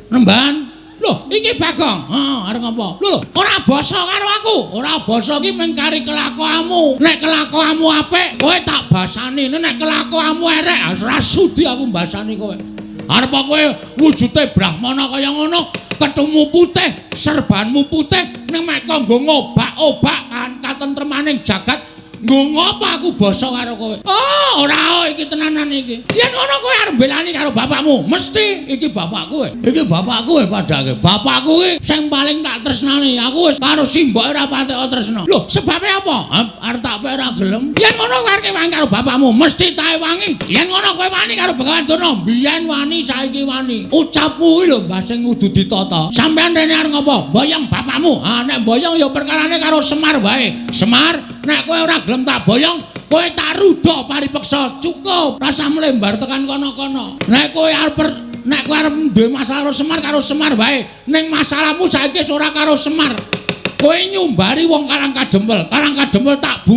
Nemban. Loh, iki Bagong. Arep ngopo? Lho, ora basa karo aku. Ora basa iki mung kari kelakuanmu. Nek kelakuanmu apik, kowe tak basani. Nek kelakuanmu elek, ora sudi aku mbasani kowe. Arep kowe wujude brahmana kaya ngono, kethumu putih, serbanmu putih, ning mek kanggo ngobak-obak kan katentremaning jagat. Nggo ngopo aku basa karo kowe? Oh, ora iki tenanan iki. Yen ngono kowe arep belani karo bapakmu, mesti iki bapakku. Iki bapakku padake. Bapakku iki sing paling tak tresnani. Aku wis karo simboke ora patek tresna. Lho, sebabe apa? Arep tak ora gelem. Yen ngono kowe arep wangi karo bapakmu, mesti tae wangi. Yen ngono kowe wani karo Begawan Durna, biyen wani saiki wani. Ucapmu iki lho mbah sing kudu ditata. Sampeyan rene arep ngopo? Boyong bapakmu. Nek boyong ya perkarane karo Semar wae. Semar, nek kowe ora gelem tak boyong, kowe tak rudha paripeksa. Cukup, rasa mlembar tekan kono-kono. Nek kowe arep duwe masalah karo Semar wae. Ning masalahmu saiki ora karo Semar. Kowe nyumbari wong Karang Kadempel. Karang Kadempel tak